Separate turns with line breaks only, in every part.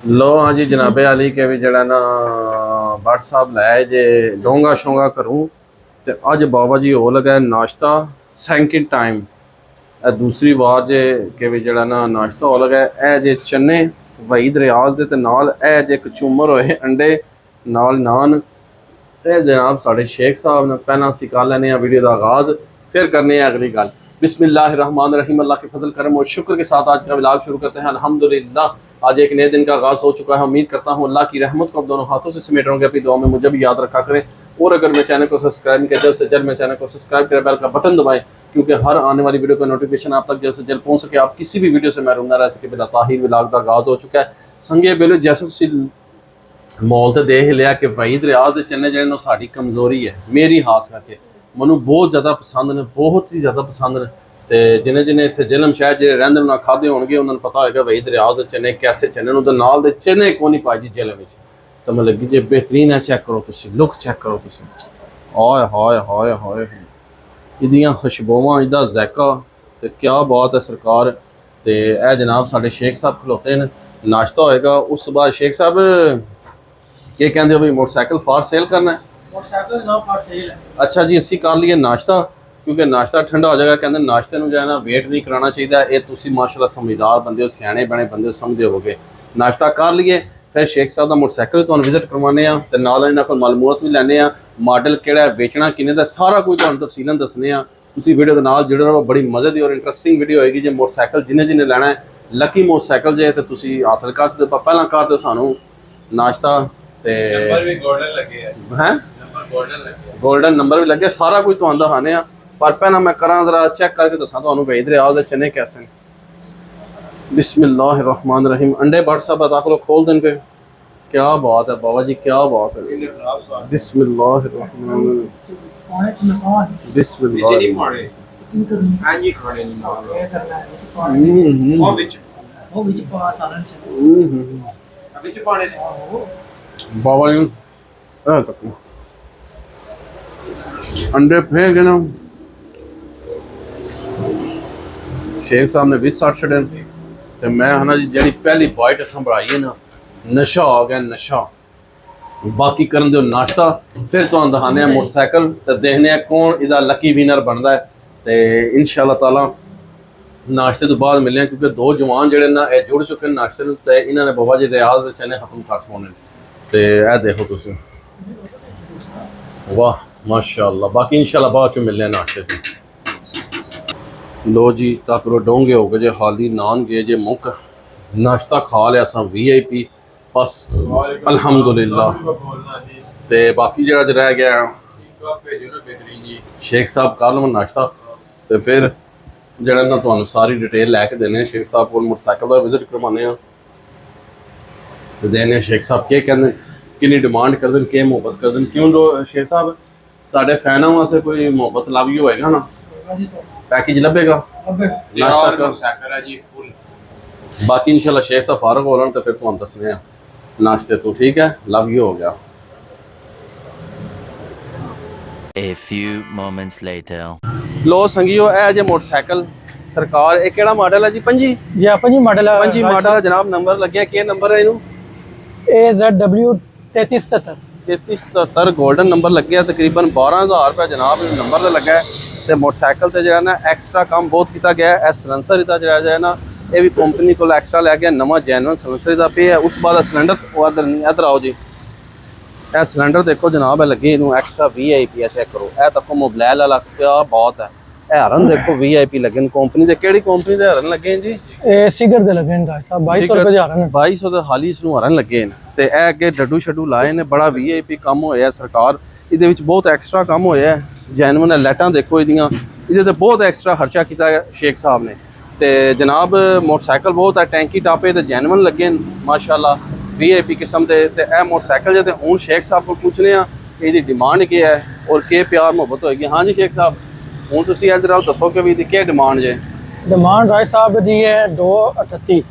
लो हाँ जी जनाबे अली के भी जड़ा ना भट्ट साहब लाए जे डोंगा शोंगा करूँ तो अज बाबा जी हो लगा नाश्ता सेकंड टाइम दूसरी बार जे के भी जड़ा ना नाश्ता हो लगा ए जे चने वहीद रियाज दे ते नाल ए जे कचूमर होए अंडे नाल नान ते जनाब साढ़े शेख साहब ने पहला असीं कर लैने वीडियो का आगाज़ फिर करने अगली गल। बिस्मिल्लाहिर्रहमानिर्रहीम। अल्लाह के फजल करम और शुक्र के साथ आज का व्लॉग शुरू करते हैं। अल्हम्दुलिल्लाह आज एक नए दिन का आगाज़ हो चुका है। उम्मीद करता हूँ अल्लाह की रहमत को दोनों हाथों से समेट रहोगे। अपनी दुआ में मुझे भी याद रखा करें और अगर मैं चैनल को सब्सक्राइब किया जल्द से जल्द मैं चैनल को सब्सक्राइब करें, बेल का बटन दबाएं क्योंकि हर आने वाली वीडियो का नोटिफिकेशन आप तक जल्द से जल्द पहुँच सके, आप किसी भी वीडियो से महरूम ना रह सके। बिला ताहिर व्लॉग का आगाज़ हो चुका है। संगे बेलो जैसे मॉल तो देख लिया कि वहीद रियाज के चने जो साड़ी कमजोरी है मेरी खास करके मैं बहुत ज़्यादा पसंद ने, बहुत ही ज़्यादा पसंद ने। तो जिन्हें जिन्हें इतने जिलम शहर जो रेंदे उन्हें खादे होंगे उन्होंने पता होगा वहीद रियाज के चने कैसे चने उन्होंने नाल दे चने को नहीं पाई जी जिले में समझ लगी जी बेहतरीन है। चेक करो तुम लुक चेक करो तुम हाय हाय हाय हाय इदियां खुशबुआं इदा जैका तो क्या बात है सरकार। तो यह जनाब साढ़े शेख साहब खलोते हैं नाश्ता होएगा उस तो बाद शेख साहब ये कहते हो भाई मोटरसाइकिल फॉर सेल करना है।
मोटरसाइकिल ना फॉर सेल है।
अच्छा जी असी कर लिए नाश्ता क्योंकि नाश्ता ठंडा हो जाएगा। कहते नाश्ते में जो है ना वेट नहीं कराना चाहिए। ये तुम माशाल्लाह समझदार बंदे हो, सियाने बने बंदे हो, समझते होगे। नाश्ता कर लिए फिर शेख साहब का मोटरसाइकिल तो विजिट करवाने तो नाल इन्होंने को मालूमात भी लैने मॉडल केड़ा बेचना किन्ने का सारा कुछ तो तफसीलन दसने तुम वीडियो के नाल जुड़े रहो। बड़ी मजे की और इंटरस्टिंग वीडियो होएगी। जो मोटरसाइकिल जिन्हें जिन्हें लैना है लकी मोटरसाइकिल जो है तो तुम हासिल कर सकते हो। पहला कर दो सानू नाश्ता
नंबर भी गोल्डन लगे
हैं गोल्डन नंबर भी लगे सारा कुछ तो दिखाने पर पहला मैं करा जरा चेक करके दसा तो वहीद रियाज के चने कैसे। बिस्मिल्लाहिर्रहमानिर्रहीम। अंडे भट्ट साहब बता करो खोल दिन पे क्या बात है बाबा जी क्या बात है। बिस्मिल्लाहिर्रहमानिर्रहीम बिस्मिल्लाह बाबा जी तक अंडे फेंक ना शेख साहब ने भी सट छड़े तो मैं है ना जी जी पहली बाइट अस बढ़ाई है ना नशा आ गया नशा। बाकी करन दो नाश्ता फिर तो दिखाने मोटरसाइकिल तो देखने कौन इदा लकी विनर बनता है। तो इंशाअल्लाह ताला नाश्ते तो बाद मिले क्योंकि दो जवान जोड़े ना जुड़ चुके हैं नाश्ते में तो इन्होंने बाबा जी रियाज के चने खत्म कर छोड़ने। तो यह देखो तुम वाह माशाअल्लाह। बाकी इंशाअल्लाह बाद चो मिलने नाश्ते से। लो जी ताकरो डोंगे हो गए जे खाली नान गए जे मुक नाश्ता खा लिया असा VIP बस अल्हम्दुलिल्लाह। तो बाकी जरा रह गया शेख साहब कर लो नाश्ता तो फिर जरा ना तुहानू सारी डिटेल लैके देने शेख साहब को मोटरसाइकिल का विजिट करवाने तो देने शेख साहब के कहते किन्नी डिमांड कर दें के मुहब्बत कर दें क्यों जो शेख साहब साढ़े फैनों वास्ते कोई मुहब्बत ला भी होएगा ना पैकेज लभेगा नाश्ता का जी फुल। बाकी इंशाल्लाह शेख साहब फारग हो रहा तो फिर तुम दसने नाश्ते तो ठीक है लव यू हो गया।
A few moments later.
लो संगियो ए जे मोटरसाइकिल सरकार ये केड़ा मॉडल है जी पंजी
जी आप जी मॉडल है
पंजी मॉडल है जनाब। नंबर लगे के नंबर है इनू
AZW 3377
गोल्डन नंबर लगे तकरीबन 12,000 रुपये जनाब नंबर तो लगा है। तो मोटरसाइकिल तो जो ना एक्सट्रा काम बहुत किया गया है। सलेंसर इदा जो है ना ये भी कंपनी को एक्सट्रा लै गया नवा जैनुअन सलेंसर इदा पे है। उस बाद सिलेंडर इधर आओ जी यह सिलेंडर देखो जनाब है लगे इन एक्स्ट्रा VIP है। चेक करो यह तको मोबाइल वाला क्या बात है। हरन देखो VIP लगे कंपनी के केड़ी कंपनी के हरन लगे जी
सीगर दे लगे 2200 रुपए हरन
2200 के हाली इसनू हरन लगे तो यह अगे डड्डू शड्डू लाए ने बड़ा VIP काम होया सरकार ये बहुत एक्स्ट्रा काम होया जैनुअन लाइटां देखो ये बहुत एक्स्ट्रा खर्चा किया शेख साहब ने। तो जनाब मोटरसाइकिल बहुत है टैंकी टापे तो जैनुअन लगे माशाअल्लाह VIP किस्म के। तो यह मोटरसाइकिल जो हूँ शेख साहब को पूछने कि डिमांड क्या है और के प्यार मुहब्बत होगी। हाँ जी शेख साहब हूँ तुम इधर आओ दसो कि भी क्या डिमांड जे
डिमांड राय साहब दी है 238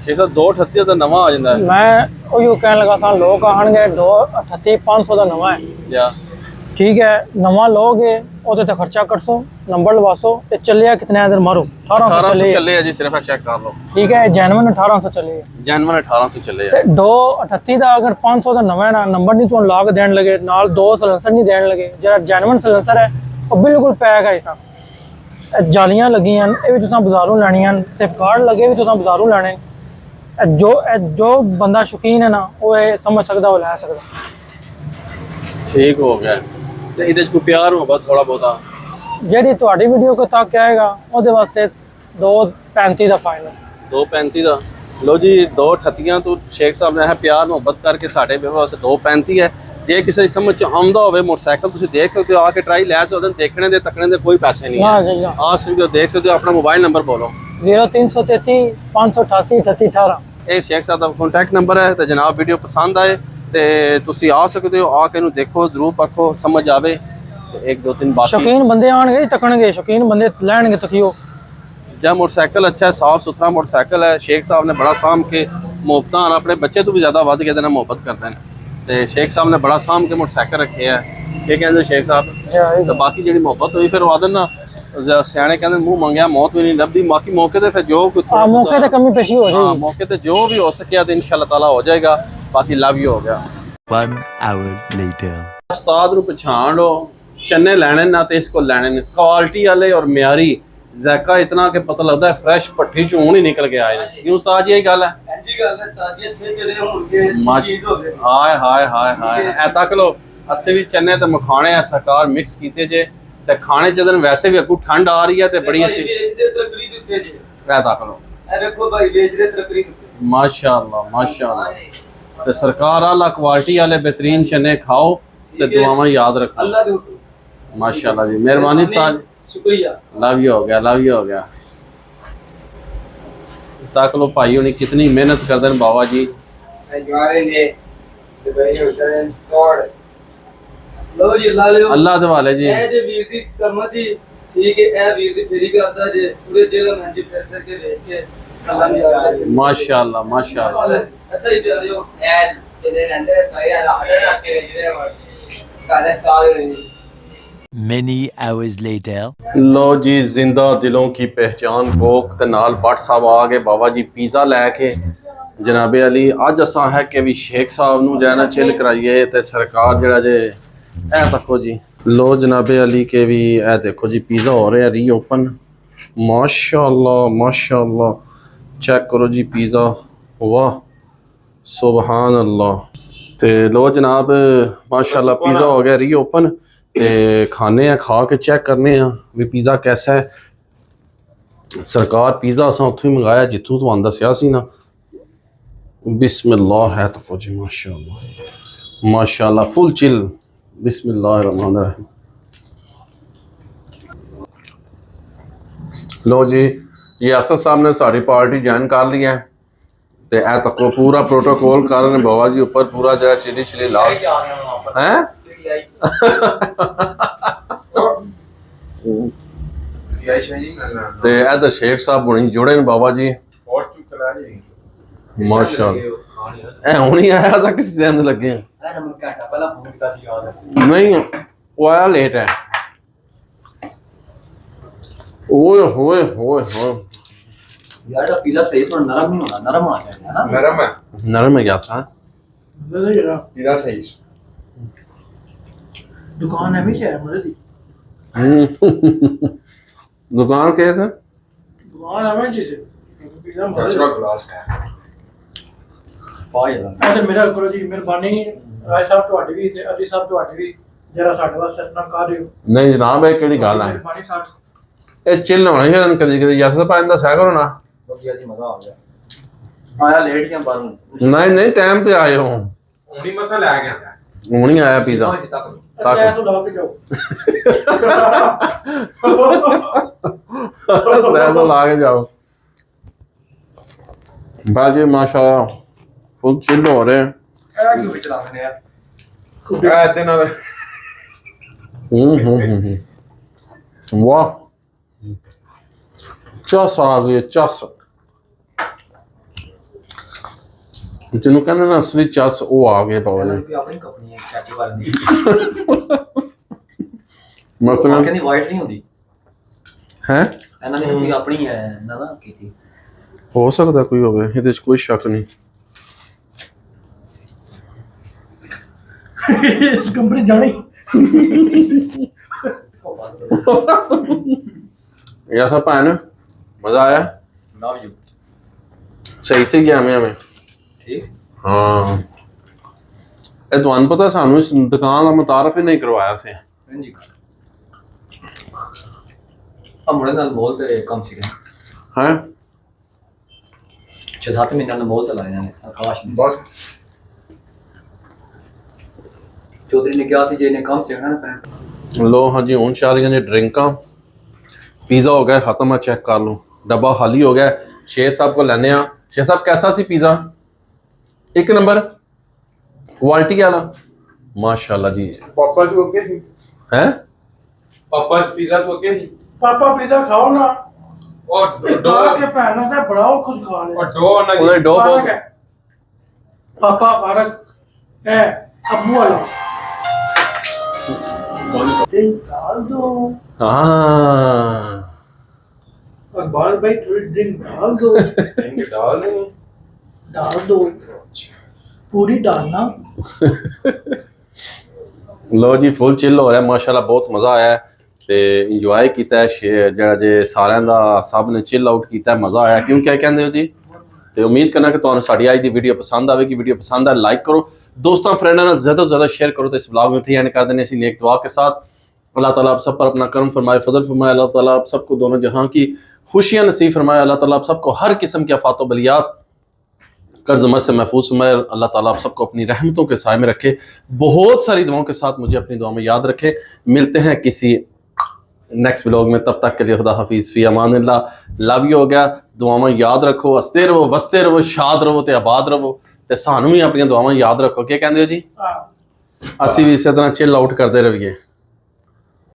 शेख साहब 238 तो नवा आ जाता है।
मैं कहने लगा था लोग आने 238 500 का नवा है
या
ठीक है नवा लोगे ਉਹਦੇ ਤੇ ਖਰਚਾ ਕਰਸੋ ਨੰਬਰ ਲਵਾਸੋ ਤੇ ਚੱਲਿਆ ਕਿਤਨੇ ਇਧਰ ਮਾਰੋ 1800 ਚੱਲੇ
ਚੱਲੇ ਆ ਜੀ ਸਿਰਫ ਚੈੱਕ ਕਰ ਲਓ
ਠੀਕ ਹੈ ਜੈਨੂਇਨ 1800 ਚੱਲੇ
ਜੈਨੂਇਨ 1800 ਚੱਲੇ ਆ
ਤੇ 238 ਦਾ ਅਗਰ 500 ਦਾ ਨਵਾਂ ਨਾ ਨੰਬਰ ਨਹੀਂ ਤੁਹਾਨੂੰ ਲਾ ਕੇ ਦੇਣ ਲਗੇ ਨਾਲ 2 ਸਲੈਂਸਰ ਨਹੀਂ ਦੇਣ ਲਗੇ ਜਿਹੜਾ ਜੈਨੂਇਨ ਸਲੈਂਸਰ ਹੈ ਉਹ ਬਿਲਕੁਲ ਪੈਕ ਹੈ ਤਾਂ ਜਾਲੀਆਂ ਲੱਗੀਆਂ ਇਹ ਵੀ ਤੁਸੀਂ ਬਾਜ਼ਾਰੋਂ ਲੈਣੀਆਂ ਸੇਫ ਗਾਰਡ ਲੱਗੇ ਵੀ ਤੁਸੀਂ ਬਾਜ਼ਾਰੋਂ ਲੈਣੇ ਜੋ ਬੰਦਾ ਸ਼ੌਕੀਨ ਹੈ ਨਾ ਉਹ ਇਹ ਸਮਝ ਸਕਦਾ ਉਹ ਲੈ ਸਕਦਾ
ਠੀਕ ਹੋ ਗਿਆ ਤੇ ਇਹਦੇ ਚ ਕੋਈ ਪਿਆਰ ਹੋਗਾ ਥੋੜਾ ਬਹੁਤਾ
ਜਿਹੜੀ ਤੁਹਾਡੀ ਵੀਡੀਓ ਕੋ ਤੱਕ ਆਏਗਾ ਉਹਦੇ ਵਾਸਤੇ 235 ਦਾ ਫਾਈਨਲ
235 ਦਾ ਲੋ ਜੀ 238 ਤੋਂ ਸ਼ੇਖ ਸਾਹਿਬ ਨੇ ਇਹ ਪਿਆਰ ਮੁਹੱਬਤ ਕਰਕੇ ਸਾਡੇ ਵਾਸਤੇ 235 ਹੈ ਜੇ ਕਿਸੇ ਦੀ ਸਮਝ ਚ ਆਉਂਦਾ ਹੋਵੇ ਮੋਟਰਸਾਈਕਲ ਤੁਸੀਂ ਦੇਖ ਸਕਦੇ ਹੋ ਆ ਕੇ ਟਰਾਈ ਲੈ ਸਕਦੇ ਹੋ ਦੇਖਣੇ ਦੇ ਤੱਕਣੇ ਦੇ ਕੋਈ ਪੈਸੇ ਨਹੀਂ
ਨਾ
ਹੈ
ਜੀ ਨਾ
ਆ ਸਕਦੇ ਹੋ ਦੇਖ ਸਕਦੇ ਹੋ ਆਪਣਾ ਮੋਬਾਈਲ ਨੰਬਰ ਬੋਲੋ
0333 588 3818
ਇਹ ਸ਼ੇਖ ਸਾਹਿਬ ਦਾ ਕੰਟੈਕਟ ਨੰਬਰ ਹੈ ਤੇ ਜਨਾਬ ਵੀਡੀਓ ਪਸੰਦ ਆਏ ਤੇ ਤੁਸੀਂ ਆ ਸਕਦੇ ਹੋ ਆ ਕੇ ਇਹਨੂੰ ਦੇਖੋ ਜ਼ਰੂਰ ਪਰਖੋ ਸਮਝ ਆਵੇ ਤੇ 1 2 3 ਬਾਕੀ
ਸ਼ੌਕੀਨ ਬੰਦੇ ਆਣਗੇ ਤੱਕਣਗੇ ਸ਼ੌਕੀਨ ਬੰਦੇ ਲੈਣਗੇ ਤਕਿਓ
ਜਾਂ ਮੋਟਰਸਾਈਕਲ ਅੱਛਾ ਹੈ ਸਾਫ ਸੁਥਰਾ ਮੋਟਰਸਾਈਕਲ ਹੈ ਸ਼ੇਖ ਸਾਹਿਬ ਨੇ ਬੜਾ ਸਾਂਭ ਕੇ ਮੁਹੱਬਤਾਂ ਨਾਲ ਆਪਣੇ ਬੱਚੇ ਤੋਂ ਵੀ ਜ਼ਿਆਦਾ ਵੱਧ ਕੇ ਇਹਦੇ ਨਾਲ ਮੁਹੱਬਤ ਕਰਦੇ ਨੇ ਤੇ ਸ਼ੇਖ ਸਾਹਿਬ ਨੇ ਬੜਾ ਸਾਂਭ ਕੇ ਮੋਟਰਸਾਈਕਲ ਰੱਖੇ ਆ ਕੀ ਕਹਿੰਦੇ ਸ਼ੇਖ ਸਾਹਿਬ ਤੇ ਬਾਕੀ ਜਿਹੜੀ ਮੁਹੱਬਤ ਹੋਈ ਫਿਰ ਵਾਦਨ ਨਾ ਸਿਆਣੇ ਕਹਿੰਦੇ ਮੂੰਹ ਮੰਗਿਆ ਮੌਤ ਵੀ ਨਹੀਂ ਲੱਭਦੀ ਬਾਕੀ ਮੌਕੇ ਤੇ ਫਿਰ ਜੋ ਕੁਝ
ਆ ਮੌਕੇ ਤੇ ਕਮੀ ਪੇਸ਼ੀ ਹੋ
ਹਾਂ
ਜਾਏਗੀ
ਮੌਕੇ ਤੇ ਜੋ ਵੀ ਹੋ ਸਕਿਆ ਤੇ ਇਨਸ਼ਾਅੱਲਾ ਤਾਲਾ ਹੋ ਜਾਏਗਾ ਬਾਕੀ ਲਵ ਯੂ ਹੋ ਗਿਆ
1 hour later.
ਉਸਤਾਦ ਨੂੰ ਪਛਾਣ ਲਓ ਚੰਨੇ ਲੈਣੇ ਨਾ ਤੇ ਇਸ ਕੋ ਲੈਣੇ ਨੇ ਕੁਆਲਿਟੀ ਵਾਲੇ ਔਰ ਮਿਆਰੀ ਜ਼ਾਇਕਾ ਇਤਨਾ ਕਿ ਪਤਾ ਲੱਗਦਾ ਹੈ ਫਰੈਸ਼ ਪੱਠੀ ਚੋਂ ਹੁਣ ਹੀ ਨਿਕਲ ਕੇ ਆਏ ਨੇ ਕਿਉਂ ਉਸਤਾਦ ਜੀ ਇਹ ਗੱਲ ਹੈ
ਹਾਂਜੀ ਗੱਲ ਹੈ ਸਾਜੀ ਅੱਛੇ ਚਲੇ ਹੋਣਗੇ ਚੀਜ਼ ਹੋਵੇ
ਹਾਏ ਹਾਏ ਹਾਏ ਹਾਏ ਐ ਤੱਕ ਲੋ ਅਸੀਂ ਵੀ ਚੰਨੇ ਤੇ ਮਖਾਣੇ ਆ ਸਰਕਾਰ ਮਿਕਸ ਕੀਤੇ ਜੇ ਤੇ ਖਾਣੇ ਚ ਦਿਨ ਵੈਸੇ ਵੀ ਅੱਗੂ ਠੰਡ ਆ ਰਹੀ ਹੈ ਤੇ ਬੜੀ ਅੱਛੀ
ਵੇਚਦੇ ਤਰਕਰੀ ਦਿੱਤੇ ਜੀ
ਐ ਤੱਕ ਲੋ
ਇਹ ਵੇਖੋ ਭਾਈ ਵੇਚਦੇ ਤਰਕਰੀ ਦਿੱਤੇ
ਮਾਸ਼ਾਅੱਲਾ ਤੇ ਸਰਕਾਰ ਆਲਾ ਕੁਆਲਿਟੀ ਵਾਲੇ ਬਿਹਤਰੀਨ ਚਨੇ ਖਾਓ ਤੇ ਦੁਆਵਾਂ ਯਾਦ ਰੱਖੋ
ਅੱਲਾ ਦੇ ਹੁਕਮ
माशाल्लाह जी मेहरबानी उस्ताद
शुक्रिया
लव यू हो गया तक लो भाई हुनी कितनी मेहनत करते हैं बाबा जी
हमारे लिए ते भाई होटल तोड़ लो जी ला लियो
अल्लाह दे वाले जी
ए जे वीर दी करमत दी ठीक है ए वीर दी फेरी करदा जे पूरे जेल में जी फिर के देख के अल्लाह ने याद
माशाल्लाह
अच्छा ही प्यारे हो ए जेदे नंदे सारे आडर रखे जेदे सारे स्टार
Many hours later.
लो जी जिंदा दिलों की पहचान कोक ते नाल भट्ट साहब आ गए बाबा जी पिज़्ज़ा लैके जनाबे अली अज असां है कि भी शेख साहब नूं जाना चिल कराइए ते सरकार जड़ा जे ए तको जी लो जनाबे अली के भी ए देखो जी पिज़्ज़ा हो रहा है री ओपन माशाल्लाह चेक करो जी पिज़्ज़ा वाह सुभान अल्लाह ते लो जनाब माशाल्लाह पिज़्ज़ा हो गया री ओपन ਤੇ ਖਾਣੇ ਆ ਖਾ ਕੇ ਚੈੱਕ ਕਰਨੇ ਆ ਵੀ ਪੀਜ਼ਾ ਕੈਸਾ ਹੈ ਸਰਕਾਰ ਪੀਜ਼ਾ ਅਸਾਂ ਉੱਥੋਂ ਹੀ ਮੰਗਾਇਆ ਜਿੱਥੋਂ ਤੁਹਾਨੂੰ ਦੱਸਿਆ ਸੀ ਨਾ ਬਿਸਮਿਲ੍ਲਾਹ ਹੈ ਤਾਂ ਜੀ ਮਾਸ਼ਾਅੱਲਾ ਫੁੱਲ ਚਿਲ ਬਿਸਮਿਲ੍ਲਾਹਿਰ ਰਹਿਮਾਨਿਰ ਰਹੀਮ लो जी यासर साहब ने साड़ी पार्टी ज्वाइन कर ली है ते ए तक पूरा प्रोटोकॉल कर रहे हैं बाबा जी ऊपर पूरा जो चिली लाल हैं ते इधर शेख साहब हुणी जुड़े ने बाबा जी माशाअल्लाह ए हुणी आया था किस टाइम लगे नहीं वो आया लेट है ओए होए होए होए
यार पिज़्ज़ा सही थोड़ा नरम नहीं होना नरम होना चाहिए ना
नरम है क्या सा
पिज़्ज़ा सही
दुकान है भी शहर में दी
दुकान कैसे
दुकान है मैं जिसे पिज़्ज़ा
दूसरा ग्लास है पाया
ਇਧਰ ਮੇਰਾ ਕਰੋ ਜੀ ਮਿਹਰਬਾਨੀ ਰਾਏ ਸਾਹਿਬ ਤੁਹਾਡੀ ਵੀ ਤੇ ਅਲੀ ਸਾਹਿਬ ਤੁਹਾਡੀ ਵੀ ਜਰਾ ਸਾਡੇ ਵਾਸਤੇ ਇਤਨਾ ਕਰ ਦਿਓ
नहीं जनाब ये केड़ी गल है
ਮਿਹਰਬਾਨੀ ਸਾਹਿਬ
ये चिल होना चाहिए कदी कदी जैसे पाइन दा सह करो ना
बढ़िया जी मजा आ गया आया लेट गया पर
नहीं नहीं टाइम ते आए हो
उन्हीं मसा ले गया
हूं नहीं आया पिज़्ज़ा
ਅੱਛਾ ਇਹ ਤੋਂ ਲਾ ਕੇ ਜਾਓ
ले तो ला के जाओ बाजी माशाल्लाह फुल चिल हो रहे हैं
क्यों भी चला मैंने यार ऐसे ना
वाह चस आ गई चस ਜਿਹਨੂੰ ਕਹਿੰਦੇ ਨਾ ਅਸਲੀ ਚਸ ਉਹ ਆ ਗਏ ਬਾਬਾ ਜੀ
अपनी कंपनी है चाची वाली
ਮਸਲਨ
ਕਹਿੰਦੀ ਵਾਈਟ ਨਹੀਂ ਹੁੰਦੀ
ਹੈ
ਇਹਨਾਂ ਨੇ ਕੋਈ ਆਪਣੀ ਹੈ ਨਾ ਕੀਤੀ
ਹੋ ਸਕਦਾ ਕੋਈ ਹੋਵੇ, ਇਹਦੇ 'ਚ ਕੋਈ ਸ਼ੱਕ ਨਹੀਂ।
ਕੰਪਨੀ ਜਾਣੀ
ऐसा भैन मजा आया?
ਲਵ ਯੂ
सही से गया हमें
ਠੀਕ
हाँ ਇਹ ਤੁਹਾਨੂੰ ਪਤਾ ਸਾਨੂੰ ਇਸ ਦੁਕਾਨ ਦਾ ਮੁਤਾਰਫ ਹੀ ਨਹੀਂ ਕਰਵਾਇਆ ਸੀ।
ਹਾਂਜੀ ਆ ਮੁੰਡੇ ਨਾਲ ਬਹੁਤ ਕੰਮ ਸੀਗਾ
ਹੈ
6-7 ਮਹੀਨਿਆਂ ਨਾਲ ਬਹੁਤ ਲਾਇਆ ਨੇ ਆਕਾਸ਼ ਨੇ
ਬਸ
ਚੌਧਰੀ ਨੇ ਕਿਹਾ ਸੀ ਜੇ ਇਹਨੇ ਕੰਮ ਸਿੱਖਣਾ ਤਾਂ
ਲੋ ਹਾਂਜੀ ਹੁਣ ਚੱਲ ਰਹੀਆਂ ਨੇ ਡਰਿੰਕਾਂ। पिज़्ज़ा हो गया ख़त्म है, चेक कर लो डब्बा खाली हो गया। शेख साहब को लेने शेख साहब कैसा सी पिज़्ज़ा? एक नंबर क्वालिटी वाला माशाल्लाह जी।
पापा को ओके सी
हैं
पापा पिज़्ज़ा को ओके सी
ਪਾਪਾ ਪੀਜ਼ਾ ਖਾਓ ਨਾ
और
ਦੋ ਕੇ ਭੈਣਾਂ ਦਾ ਬੜਾਓ ਖੁਦ ਖਾ ਲੈ
और दो ना
ਉਹਦੇ ਡੋ
ਫਰਕ
ਬਹੁਤ
ਹੈ ਪਾਪਾ ਫਰਕ ਹੈ ਅੱਬੂ ਵਾਲਾ डाल दो
हाँ
और बाल भाई थोड़ी ड्रिंक डाल दो
देंगे डाल दें
डाल दो पूरी डालना
लो जी फुल चिल हो रहा है माशाल्लाह, बहुत मज़ा आया है ते इंजॉय किया है ਜਿਹੜਾ ਜੇ ਸਾਰਿਆਂ ਦਾ ਸਭ ਨੇ ਚਿਲ ਆਊਟ ਕੀਤਾ, ਮਜ਼ਾ ਆਇਆ। ਕਿਉਂ ਕਿਆ ਕਹਿੰਦੇ ਹੋ ਜੀ? ਤੇ ਉਮੀਦ ਕਰਨਾ ਕਿ ਤੁਹਾਨੂੰ ਸਾਡੀ ਅੱਜ ਦੀ ਵੀਡੀਓ ਪਸੰਦ ਆਵੇਗੀ। ਵੀਡੀਓ ਪਸੰਦ ਆ ਲਾइक करो, दोस्तों फ्रेंडों ਨਾਲ ज़्यादा से ज़्यादा शेयर करो। तो इस ब्लॉग में थे एंड कर देने नेक दुआ के साथ। अल्लाह ताला आप सब पर अपना करम फरमाए, फजल फरमाए। अल्लाह ताला आप सबको दोनों जहां की खुशियां नसीब फरमाए। अल्लाह ताला आप सबको हर किस्म के आफात व बलियात कर्ज मत से महफूज फरमाए। अल्लाह ताला आप सबको अपनी रहमतों के साए में रखे। बहुत सारी दुआओं के साथ मुझे अपनी दुआ में याद रखे। मिलते हैं किसी नेक्स्ट व्लॉग में, तब तक के लिए खुदा हाफिज़ फी अमानिल्लाह। लव यू हो गया। दुआवां याद रखो, हसते रहो, वसते रहो, शाद रहो ते आबाद रहो ते सानू भी अपनी दुआवां याद रखो। क्या कहते हो जी? ਅਸੀਂ ਵੀ ਇਸੇ ਤਰ੍ਹਾਂ ਚਿਲ ਆਊਟ ਕਰਦੇ ਰਹੀਏ।